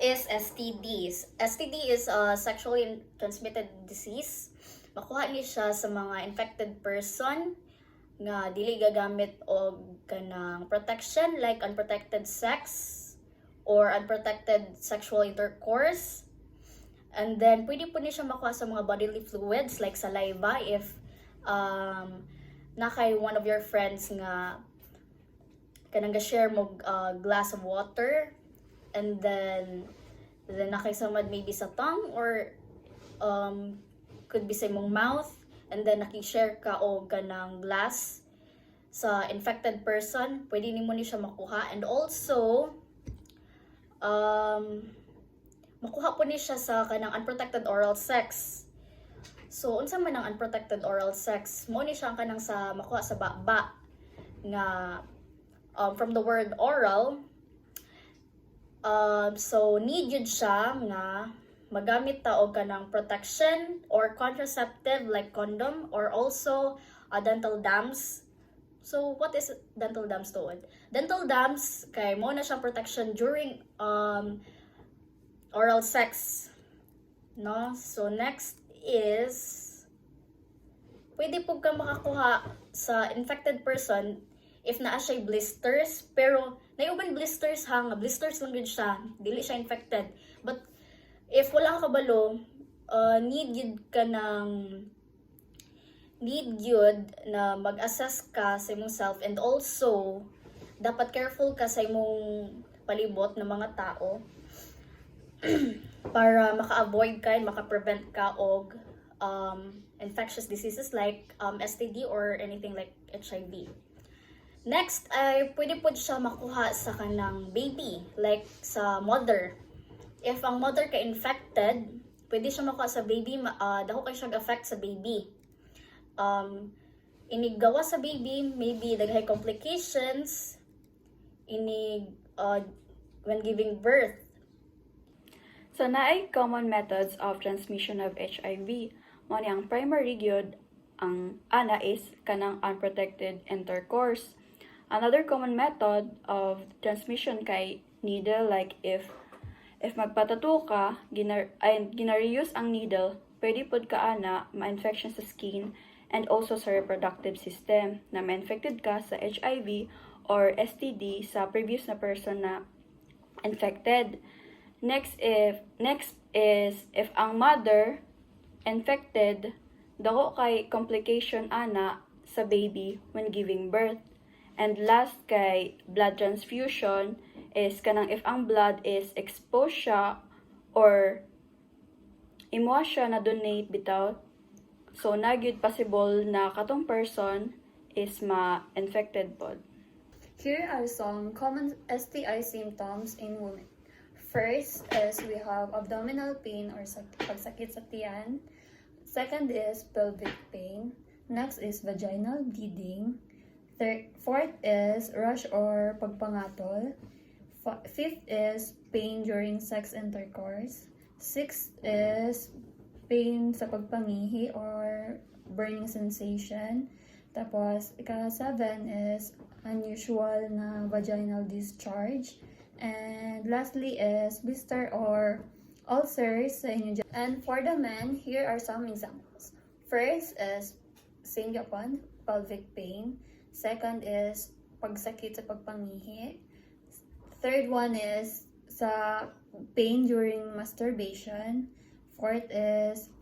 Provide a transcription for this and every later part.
is STDs. STD is a sexually transmitted disease. Makuha ni siya sa mga infected person nga dili gagamit og kanang protection like unprotected sex or unprotected sexual intercourse. And then pwede po ni siya makuha sa mga bodily fluids like saliva if na kay one of your friends nga kanang ga-share mo glass of water, and then nakisamad maybe sa tongue or could be sa imong mouth, and then nakishare ka o kanang glass sa infected person, pwede nimo ni siya makuha. And also makuha po ni siya sa kanang unprotected oral sex. So unsa man ang unprotected oral sex? Mo ni siya ang kanang sa makuha sa baba nga from the word oral. So need yun siya nga magamit ta og kanang protection or contraceptive like condom, or also dental dams. So what is dental dams tuod? Dental dams kay mo na siyang protection during oral sex, no? So next is pwede po ka makakuha sa infected person if naa siya blisters, pero nayuban blisters ha, nga blisters lang gud siya, dili siya infected. But if wala ka kabalo, need yun na mag-assess ka sa imong self, and also dapat careful ka sa imong palibot ng mga tao para maka-avoid ka and maka-prevent ka og infectious diseases like STD or anything like HIV. Next ay pwede po siya makuha sa kanang baby, like sa mother. If ang mother ka infected, pwede siya makuha sa baby, dako kay siya affect sa baby. Inigawa sa baby, maybe daghay complications when giving birth. So naay common methods of transmission of HIV. Mo ni ang primary gyud ang ana is kanang unprotected intercourse. Another common method of transmission kay needle, like if magpatattoo ka, gina-reuse ang needle, pwede pod ka ana ma-infection sa skin and also sa reproductive system na ma-infected ka sa HIV or STD sa previous na person na infected. Next is if ang mother infected, dako kay complication ana sa baby when giving birth. And last kay blood transfusion is kanang if ang blood is exposed siya or imo siya na donate bitaw, so nagyud possible na katong person is ma-infected pod. Here are some common STI symptoms in women. First is we have abdominal pain or pagsakit sa tiyan. Second is pelvic pain. Next is vaginal bleeding. Fourth is rash or pagpangatol. Fifth is pain during sex intercourse. Sixth is pain sa pagpangihi or burning sensation. Tapos, ika-7 is unusual na vaginal discharge. And lastly is blister or ulcers sa inyo. And for the men, here are some examples. First is same Japan, pelvic pain. Second is pagsakit sa pagpangihi. Third one is sa pain during masturbation. Fourth is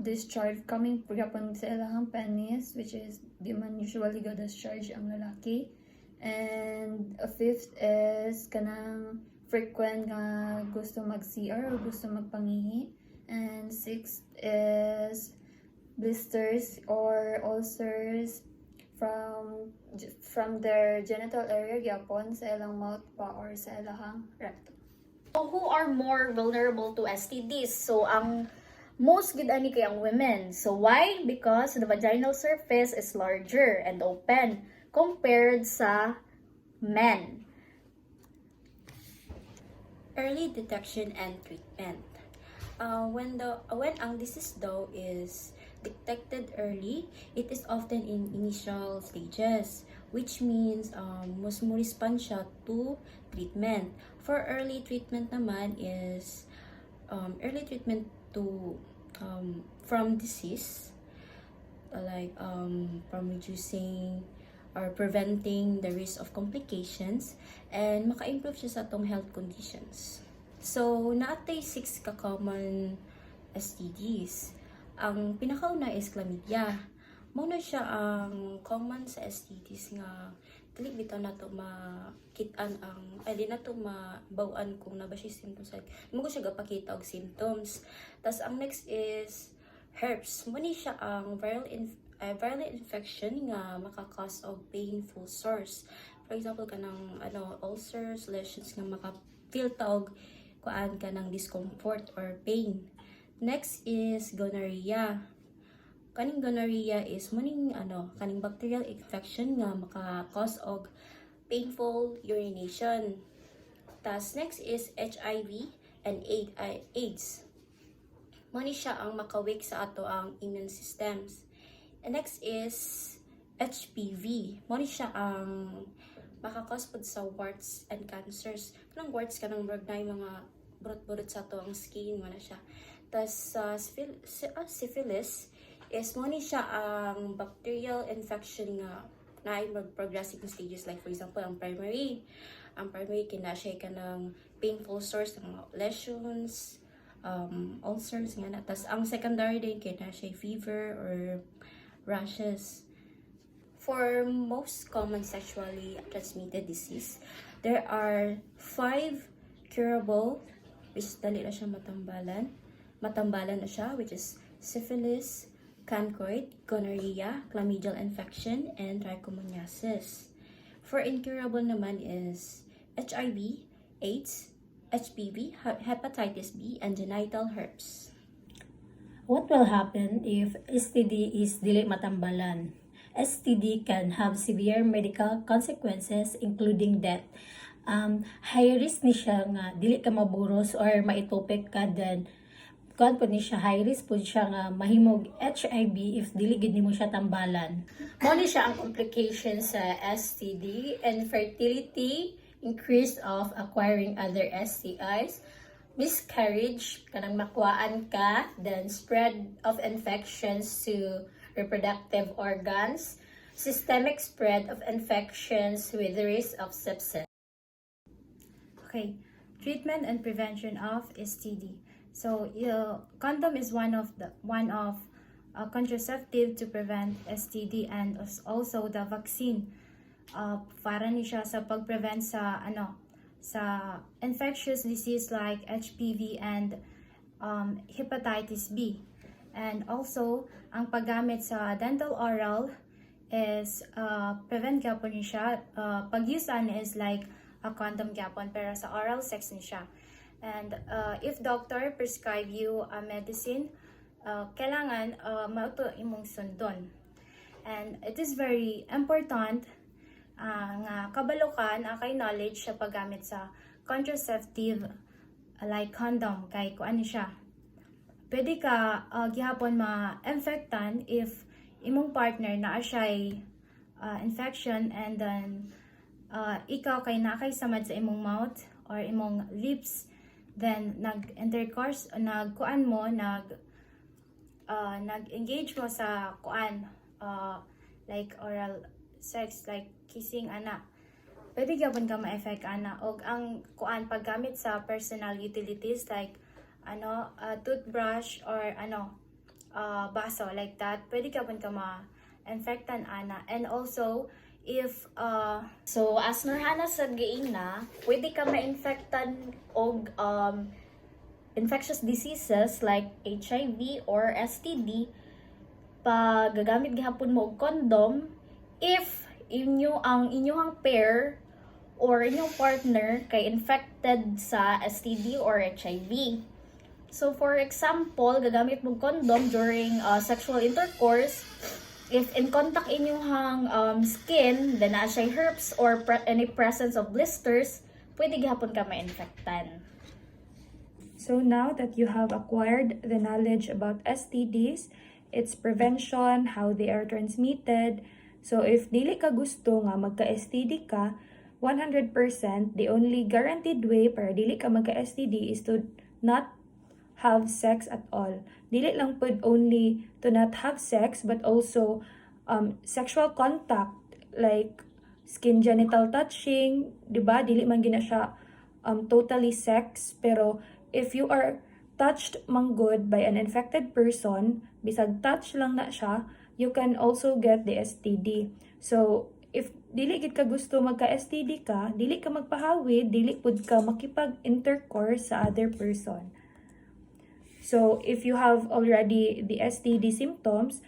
discharge coming from sa ilahang penis, which is di man usually go discharge ang lalaki. And a fifth is kanang frequent nga gusto mag-CR o gusto magpangihi. And sixth is blisters or ulcers from their genital area gyapon sa ilang mouth pa or sa ilahang rectum. So who are more vulnerable to STDs? So ang most good ani kay ang women. So why? Because the vaginal surface is larger and open compared sa men. Early detection and treatment. When ang disease though is detected early, it is often in initial stages which means mas mo respond siya to treatment. For early treatment naman is early treatment to from disease, like from reducing or preventing the risk of complications, and maka-improve siya sa atong health conditions. So, naatay 6 ka common STDs. Ang pinakauna is chlamydia. Muna siya ang common sa STDs nga dili bitaw na to makitaan ang di na to mabawaan kung na ba siya symptoms, like mo ko siya gapakita og symptoms. Tas ang next is herpes. Muna siya ang viral infection nga maka-cause of painful sores. For example, kanang ulcers, lesions nga maka-feel og kuan ka ng discomfort or pain. Next is gonorrhea. Kaning gonorrhea is kaning bacterial infection nga maka-cause og painful urination. Tas next is HIV and AIDS. Mani siya ang makawake sa ato ang immune systems. And next is HPV. Mani siya ang maka-cause pod sa warts and cancers. Kanang warts kanang mga burot-burot sa ato ang skin mo na siya. Tas syphilis is mo ni siya ang bacterial infection nga na ay progressive stages, like for example ang primary kina siya kanang painful sores ng lesions, ulcers nga na. Tas ang secondary din kina siya fever or rashes. For most common sexually transmitted disease, there are 5 curable, which dali na siya matambalan na siya, which is syphilis, cancoid, gonorrhea, chlamydial infection, and trichomoniasis. For incurable naman is HIV, AIDS, HPV, hepatitis B, and genital herpes. What will happen if STD is dili matambalan? STD can have severe medical consequences including death. High risk ni siya nga dili ka maburos or maitopek ka, then kuan po ni siya, high risk po siya nga mahimog HIV if dili gid nimo siya tambalan. Mo ni siya ang complications sa STD: infertility, increase of acquiring other STIs, miscarriage, kanang makuhaan ka, then spread of infections to reproductive organs, systemic spread of infections with the risk of sepsis. Okay, treatment and prevention of STD. So, condom is one of contraceptive to prevent STD, and also the vaccine. Para ni siya sa pag-prevent sa infectious disease like HPV and hepatitis B. And also, ang paggamit sa dental oral is prevent gapon ni siya. Pag-usean is like a condom gapon, pero sa oral sex ni siya. And if doctor prescribe you a medicine, kailangan mauto imong sundon. And it is very important nga kabalo ka na kay knowledge sa paggamit sa contraceptive like condom, kay kuan siya. Pwede ka gihapon ma-infectan if imong partner na siya'y infection, and then ikaw kay nakay samad sa imong mouth or imong lips, then nag-intercourse, nag-engage mo sa like oral sex, like kissing pwede gyapon ka ma-effect og ang paggamit sa personal utilities like toothbrush or baso, like that, pwede gyapon ka ma-infectan and also if So, as narhana sa giina, pwede ka ma-infectan og infectious diseases like HIV or STD pag gagamit gihapon mo og condom if inyong pair or inyong partner kay infected sa STD or HIV. So, for example, gagamit mo condom during sexual intercourse. If in contact inyong skin, then na siya herpes or any presence of blisters, pwede gihapon ka ma-infectan. So now that you have acquired the knowledge about STDs, its prevention, how they are transmitted, So if dili ka gusto nga magka-STD ka, 100%, the only guaranteed way para dili ka magka-STD is to not have sex at all. Dili lang pud only to not have sex, but also sexual contact, like skin genital touching, di ba? Dili man gina siya totally sex, pero if you are touched manggod by an infected person, bisag touch lang na siya, you can also get the STD. So, if dili gid ka gusto magka-STD ka, dili ka magpahawid, dili pud ka makipag-intercourse sa other person. So, if you have already the STD symptoms,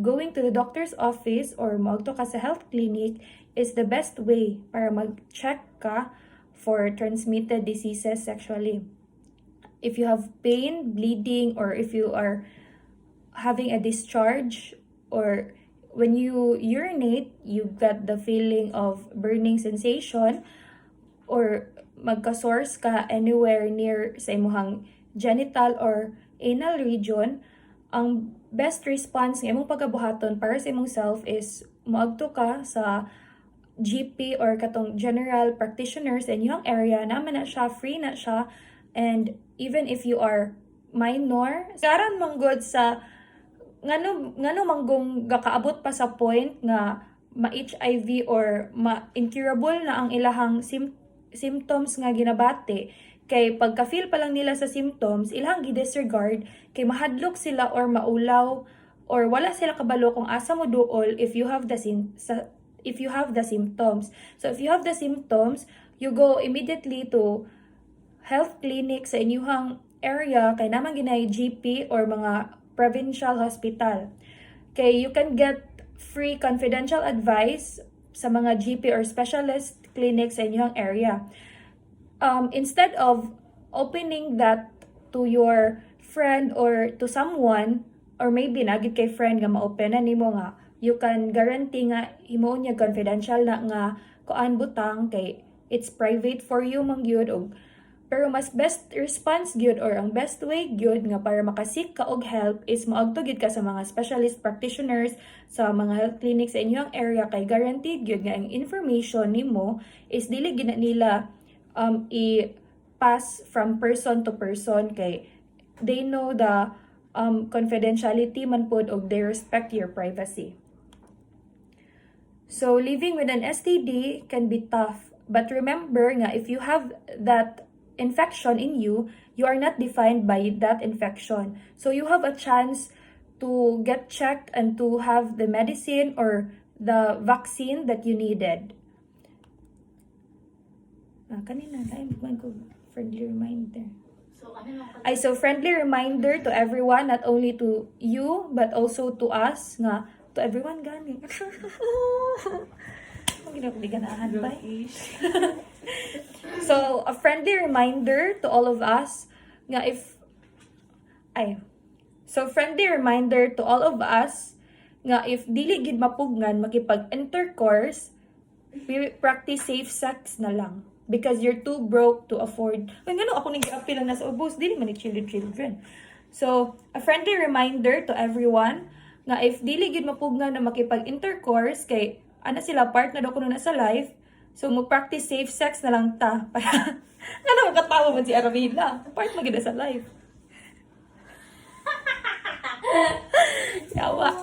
going to the doctor's office or moagto ka sa health clinic is the best way para mag-check ka for transmitted diseases sexually. If you have pain, bleeding, or if you are having a discharge, or when you urinate, you get the feeling of burning sensation, or magka-sores ka anywhere near sa imong genital or anal region, ang best response ng imong pagkabuhaton para sa imong self is moadto ka sa GP or katong general practitioners in yung area, naman na siya, free na siya, and even if you are minor, karon manggod sa ngano manggong gakaabot pa sa point nga ma-HIV or ma-incurable na ang ilahang symptoms nga ginabati, kay pagka-feel pa lang nila sa symptoms, ilang gi-disregard, kay mahadlok sila or maulaw or wala sila kabalo kung asa mo duol if you have the symptoms. So if you have the symptoms, you go immediately to health clinic sa inyong area, kay naman ginay GP or mga provincial hospital. Kay you can get free confidential advice sa mga GP or specialist clinics sa inyong area. Instead of opening that to your friend or to someone, or maybe nagit kay friend nga ma-openan nimo nga, you can guarantee nga himuon niya confidential na nga kuan butang, kay it's private for you man gyud. Pero mas best response gyud or ang best way gyud nga para makasik ka og help is moadto gyud ka sa mga specialist practitioners sa mga health clinics sa inyong area, kay guaranteed gyud nga ang information nimo is dili gyud nila i-pass from person to person, kay they know the confidentiality man pod og they respect your privacy. So living with an STD can be tough, but remember nga if you have that infection in you, you are not defined by that infection. So you have a chance to get checked and to have the medicine or the vaccine that you needed. Kanina, ko friendly reminder. So friendly reminder to everyone, not only to you, but also to us, nga, to everyone gani. So, a friendly reminder to all of us, nga friendly reminder to all of us, nga if dili gid mapugnan makipag-intercourse, we practice safe sex na lang. Because you're too broke to afford. Ngano ako nag-appeal lang nasa ubos, dili man ni children. So, a friendly reminder to everyone nga if dili gid mapugnan na makipag-intercourse, kay ana sila part na daw kuno na sa life, so mag-practice safe sex na lang ta para ngano makatawa man si Arvila, part magid sa life. Yawa.